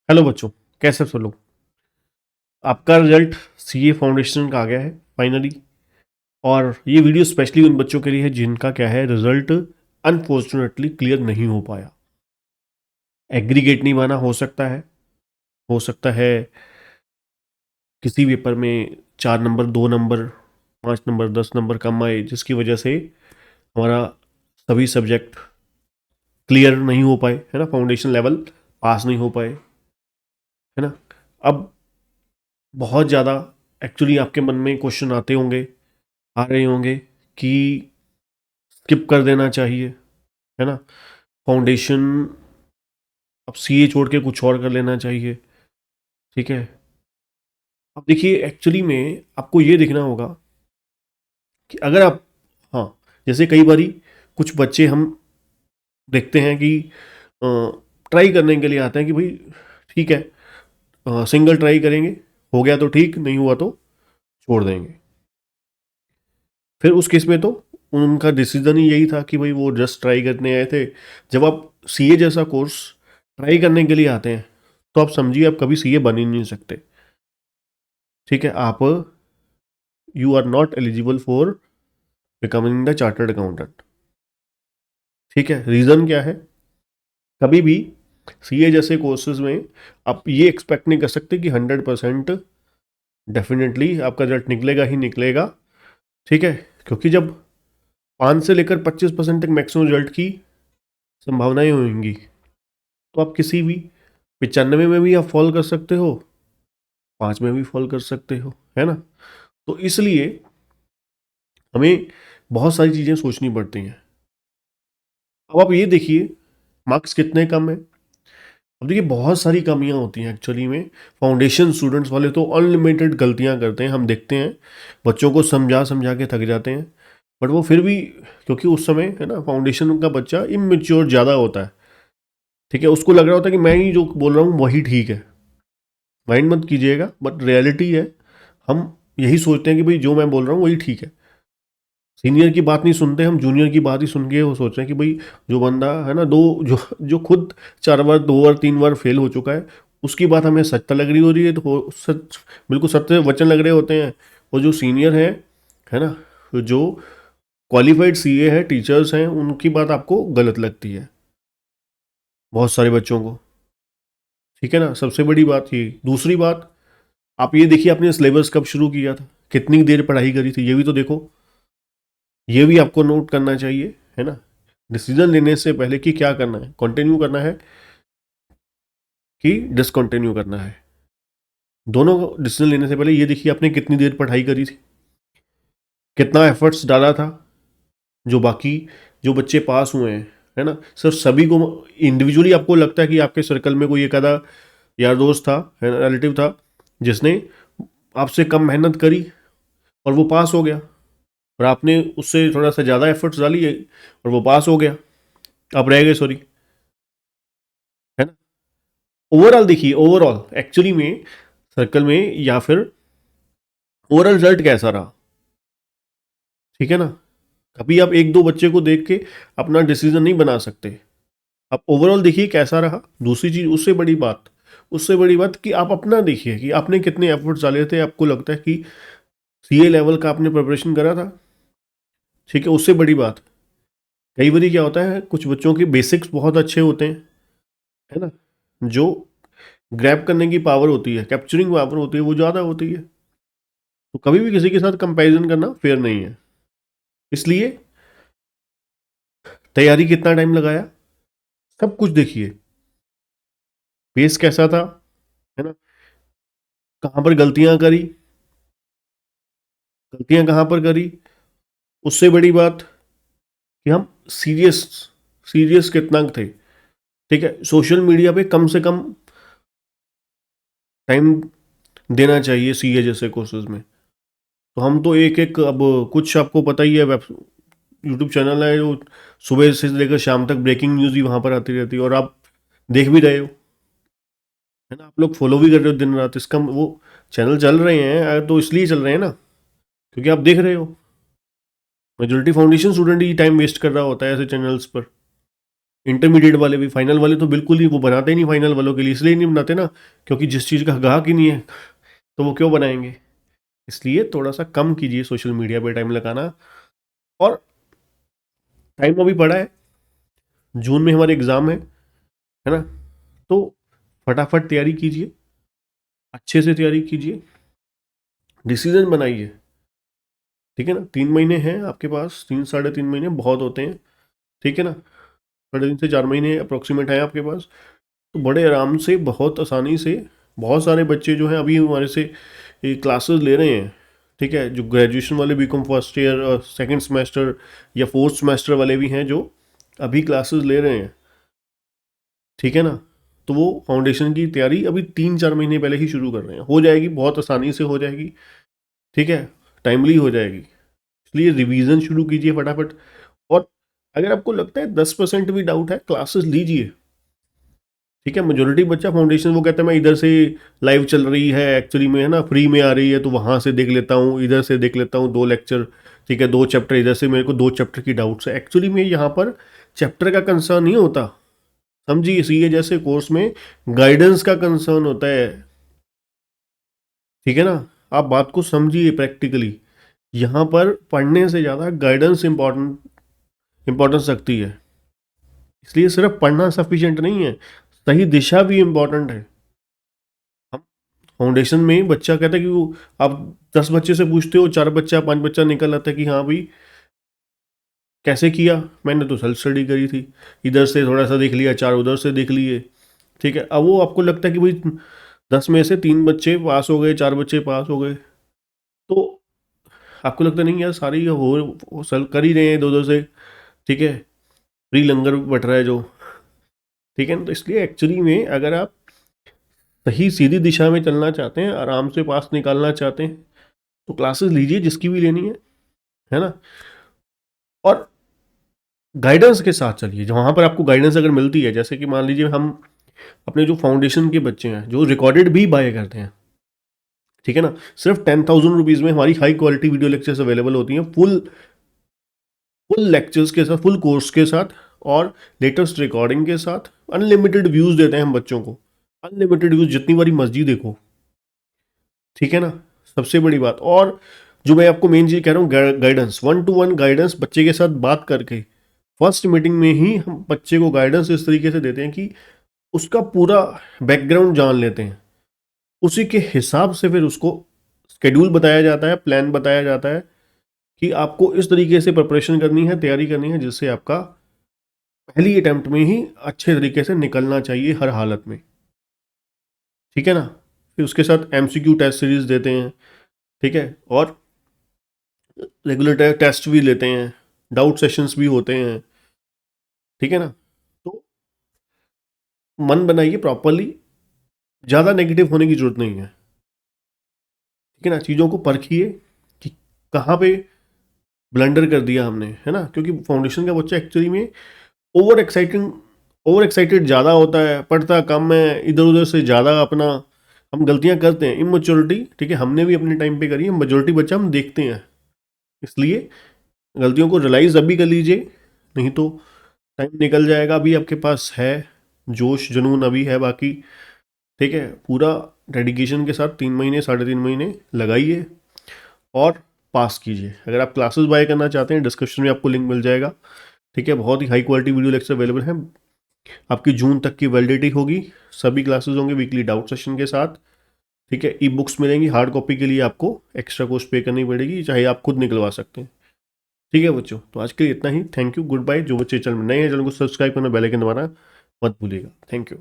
Hello बच्चों, कैसे सब लोग। आपका रिजल्ट सीए फाउंडेशन का आ गया है फाइनली। और ये वीडियो स्पेशली उन बच्चों के लिए है जिनका क्या है, रिजल्ट अनफॉर्चुनेटली क्लियर नहीं हो पाया। एग्रीगेट नहीं बना, हो सकता है किसी पेपर में 4 नंबर, 2 नंबर, 5 नंबर, 10 नंबर कम आए, जिसकी वजह से हमारा सभी सब्जेक्ट क्लियर नहीं हो पाए, है ना, फाउंडेशन लेवल पास नहीं हो पाए, है ना। अब बहुत ज़्यादा एक्चुअली आपके मन में क्वेश्चन आते होंगे, आ रहे होंगे कि स्किप कर देना चाहिए, है ना, फाउंडेशन अब सीए छोड़ के कुछ और कर लेना चाहिए। ठीक है। अब देखिए, एक्चुअली में आपको ये देखना होगा कि अगर आप, हाँ, जैसे कई बारी कुछ बच्चे हम देखते हैं कि ट्राई करने के लिए आते हैं कि भाई ठीक है, सिंगल ट्राई करेंगे, हो गया तो ठीक, नहीं हुआ तो छोड़ देंगे। फिर उस केस में तो उनका डिसीजन ही यही था कि भाई वो जस्ट ट्राई करने आए थे। जब आप सीए जैसा कोर्स ट्राई करने के लिए आते हैं तो आप समझिए आप कभी सीए बन ही नहीं सकते। ठीक है। आप, you are not eligible for becoming the chartered accountant. ठीक है। रीज़न क्या है, कभी भी सीए जैसे कोर्सेज में आप ये एक्सपेक्ट नहीं कर सकते कि 100% डेफिनेटली आपका रिजल्ट निकलेगा ही निकलेगा। ठीक है। क्योंकि जब 5 से लेकर 25% तक मैक्सिमम रिजल्ट की संभावनाएं होंगी, तो आप किसी भी 95 में भी आप फॉल कर सकते हो, 5 में भी फॉल कर सकते हो, है ना। तो इसलिए हमें बहुत सारी चीज़ें सोचनी पड़ती हैं। अब आप ये देखिए, मार्क्स कितने कम है। अब देखिए, बहुत सारी कमियां होती हैं एक्चुअली में। फाउंडेशन स्टूडेंट्स वाले तो अनलिमिटेड गलतियां करते हैं, हम देखते हैं, बच्चों को समझा समझा के थक जाते हैं। बट वो फिर भी, क्योंकि उस समय है ना, फाउंडेशन का बच्चा इमेच्योर ज़्यादा होता है। ठीक है। उसको लग रहा होता है कि मैं ही जो बोल रहा हूँ वही ठीक है। माइंड मत कीजिएगा, बट रियलिटी है, हम यही सोचते हैं कि भाई जो मैं बोल रहा हूँ वही ठीक है। सीनियर की बात नहीं सुनते, हम जूनियर की बात ही सुन के वो सोच रहे हैं कि भाई जो बंदा है ना, दो जो जो खुद 4 बार, 2 बार, 3 बार फेल हो चुका है, उसकी बात हमें सत्य लग रही हो रही है, तो सच, बिल्कुल सत्य वचन लग रहे होते हैं। और जो सीनियर है ना, जो क्वालिफाइड सीए है, टीचर्स हैं, उनकी बात आपको गलत लगती है, बहुत सारे बच्चों को। ठीक है ना। सबसे बड़ी बात ये, दूसरी बात, आप ये देखिए आपने सिलेबस कब शुरू किया था, कितनी देर पढ़ाई करी थी, ये भी तो देखो। ये भी आपको नोट करना चाहिए, है ना। डिसीजन लेने से पहले कि क्या करना है, कंटिन्यू करना है कि डिसकंटिन्यू करना है, दोनों डिसीजन लेने से पहले ये देखिए आपने कितनी देर पढ़ाई करी थी, कितना एफर्ट्स डाला था। जो बाकी जो बच्चे पास हुए हैं, है ना, सिर्फ सभी को इंडिविजुअली आपको लगता है कि आपके सर्कल में कोई एक आधा यार दोस्त था, है ना, रिलेटिव था, जिसने आपसे कम मेहनत करी और वो पास हो गया, और आपने उससे थोड़ा सा ज़्यादा एफर्ट्स डाली और वो पास हो गया, आप रह गए, सॉरी, है ना। ओवरऑल देखिए, ओवरऑल एक्चुअली में सर्कल में, या फिर ओवरऑल रिजल्ट कैसा रहा। ठीक है ना। कभी आप एक दो बच्चे को देख के अपना डिसीजन नहीं बना सकते। आप ओवरऑल देखिए कैसा रहा। दूसरी चीज, उससे बड़ी बात कि आप अपना देखिए कि आपने कितने एफर्ट्स डाले थे, आपको लगता है कि सीए लेवल का आपने प्रिपरेशन करा था। ठीक है। उससे बड़ी बात, कई बार क्या होता है, कुछ बच्चों के बेसिक्स बहुत अच्छे होते हैं, है ना, जो ग्रैब करने की पावर होती है, कैप्चरिंग पावर होती है, वो ज़्यादा होती है। तो कभी भी किसी के साथ कंपैरिजन करना फेयर नहीं है। इसलिए तैयारी कितना टाइम लगाया, सब कुछ देखिए, बेस कैसा था, है ना, कहाँ पर गलतियां कहाँ पर करी। उससे बड़ी बात कि हम सीरियस सीरियस कितना थे। ठीक है। सोशल मीडिया पे कम से कम टाइम देना चाहिए सीए जैसे कोर्सेज में। तो हम तो एक एक, अब कुछ आपको पता ही है, वेब यूट्यूब चैनल है जो सुबह से लेकर शाम तक ब्रेकिंग न्यूज़ ही वहाँ पर आती रहती है, और आप देख भी रहे हो, है ना, आप लोग फॉलो भी कर रहे हो दिन रात, इसका वो चैनल चल रहे हैं तो इसलिए चल रहे हैं ना, क्योंकि आप देख रहे हो। मेजोरिटी फाउंडेशन स्टूडेंट ही टाइम वेस्ट कर रहा होता है ऐसे चैनल्स पर। इंटरमीडिएट वाले भी, फाइनल वाले तो बिल्कुल ही वो बनाते ही नहीं फाइनल वालों के लिए, इसलिए नहीं बनाते ना, क्योंकि जिस चीज़ का ग्राहक ही नहीं है तो वो क्यों बनाएंगे। इसलिए थोड़ा सा कम कीजिए सोशल मीडिया पे टाइम लगाना। और टाइम अभी पड़ा है, जून में हमारे एग्ज़ाम है ना, तो फटाफट तैयारी कीजिए, अच्छे से तैयारी कीजिए, डिसीजन बनाइए। ठीक है ना, 3 महीने हैं आपके पास, 3 साढ़े 3 महीने बहुत होते हैं। ठीक है ना, 3 से 4 महीने अप्रोक्सीमेट है आपके पास, तो बड़े आराम से, बहुत आसानी से, बहुत सारे बच्चे जो हैं अभी हमारे से क्लासेस ले रहे हैं। ठीक है, जो ग्रेजुएशन वाले बीकॉम फर्स्ट ईयर और सेकंड सेमेस्टर या फोर्थ सेमेस्टर वाले भी हैं जो अभी क्लासेस ले रहे हैं। ठीक है ना, तो वो फाउंडेशन की तैयारी अभी 3 4 महीने पहले ही शुरू कर रहे हैं, हो जाएगी, बहुत आसानी से हो जाएगी। ठीक है, टाइमली हो जाएगी। इसलिए रिवीजन शुरू कीजिए फटाफट। और अगर आपको लगता है 10% भी डाउट है, क्लासेस लीजिए। ठीक है, मेजोरिटी बच्चा फाउंडेशन वो कहता है मैं इधर से लाइव चल रही है एक्चुअली में, है ना, फ्री में आ रही है तो वहाँ से देख लेता हूँ, इधर से देख लेता हूँ 2 लेक्चर। ठीक है, 2 चैप्टर इधर से, मेरे को 2 चैप्टर की डाउट्स है। एक्चुअली में यहाँ पर चैप्टर का कंसर्न नहीं होता, समझिए, सीए जैसे कोर्स में गाइडेंस का कंसर्न होता है। ठीक है ना, आप बात को समझिए प्रैक्टिकली, यहाँ पर पढ़ने से ज़्यादा गाइडेंस इंपॉर्टेंस रखती है। इसलिए सिर्फ पढ़ना सफिशिएंट नहीं है, सही दिशा भी इम्पॉर्टेंट है। हम फाउंडेशन में बच्चा कहता है कि वो, आप 10 बच्चे से पूछते हो, 4 बच्चा 5 बच्चा निकल आता है कि हाँ भाई कैसे किया, मैंने तो सेल्फ स्टडी करी थी, इधर से थोड़ा सा देख लिया, 4 उधर से देख लिए। ठीक है, अब वो आपको लगता है कि भाई 10 में से 3 बच्चे पास हो गए, 4 बच्चे पास हो गए, तो आपको लगता नहीं यार सारे ये हो सेल्फ कर ही रहे हैं 2 2 से। ठीक है, फ्री लंगर बट रहा है जो। ठीक है ना, तो इसलिए एक्चुअली में अगर आप सही सीधी दिशा में चलना चाहते हैं, आराम से पास निकालना चाहते हैं, तो क्लासेस लीजिए जिसकी भी लेनी है ना। और गाइडेंस के साथ चलिए, जहाँ पर आपको गाइडेंस अगर मिलती है, जैसे कि मान लीजिए हम अपने जो फाउंडेशन के बच्चे हैं जो रिकॉर्डेड भी बाय करते हैं, ठीक है ना, सिर्फ 10,000 रुपीज़ में हमारी high quality video lectures available होती हैं, फुल फुल लेक्चर्स के साथ, फुल कोर्स के साथ, और लेटेस्ट रिकॉर्डिंग के साथ। अनलिमिटेड व्यूज़ देते हैं हम बच्चों को, अनलिमिटेड व्यूज़, जितनी बारी मर्जी देखो। ठीक है ना, सबसे बड़ी बात। और जो मैं आपको मेन चीज़ कह रहा हूँ, गाइडेंस, 1 to 1 गाइडेंस बच्चे के साथ बात करके, फर्स्ट मीटिंग में ही हम बच्चे को गाइडेंस इस तरीके से देते हैं कि उसका पूरा बैकग्राउंड जान लेते हैं, उसी के हिसाब से फिर उसको शेड्यूल बताया जाता है, प्लान बताया जाता है कि आपको इस तरीके से प्रिपरेशन करनी है, तैयारी करनी है, जिससे आपका पहली अटेम्प्ट में ही अच्छे तरीके से निकलना चाहिए हर हालत में। ठीक है ना, फिर उसके साथ एमसीक्यू टेस्ट सीरीज देते हैं। ठीक है, और रेगुलर टेस्ट भी लेते हैं, डाउट सेशंस भी होते हैं। ठीक है ना, तो मन बनाइए प्रॉपरली, ज़्यादा नेगेटिव होने की जरूरत नहीं है। ठीक है ना, चीज़ों को परखिए कि कहाँ पे ब्लंडर कर दिया हमने, है ना, क्योंकि फाउंडेशन का बच्चा एक्चुअली में ओवर एक्साइटेड ज़्यादा होता है, पढ़ता कम है, इधर उधर से ज़्यादा अपना हम गलतियाँ करते हैं, इमेच्योरिटी। ठीक है, हमने भी अपने टाइम पे करी है, मेजोरिटी बच्चा हम देखते हैं, इसलिए गलतियों को रियलाइज़ अभी कर लीजिए, नहीं तो टाइम निकल जाएगा। अभी आपके पास है जोश जुनून, अभी है बाकी। ठीक है, पूरा डेडिकेशन के साथ 3 महीने 3.5 महीने लगाइए और पास कीजिए। अगर आप क्लासेस बाय करना चाहते हैं, डिस्क्रिप्शन में आपको लिंक मिल जाएगा। ठीक है, बहुत ही high quality video lecture available है, आपकी जून तक की वैलिडिटी होगी, सभी क्लासेस होंगे वीकली डाउट सेशन के साथ। ठीक है, ई बुक्स मिलेंगी, हार्ड कॉपी के लिए आपको एक्स्ट्रा कॉस्ट पे करनी पड़ेगी, चाहे आप खुद निकलवा सकते हैं। ठीक है बच्चों, तो आज के लिए इतना ही। Thank you, good bye. जो बच्चे चैनल में नए हैं, चैनल को सब्सक्राइब करना, बेल आइकन दबाना मत भूलिएगा। Thank you.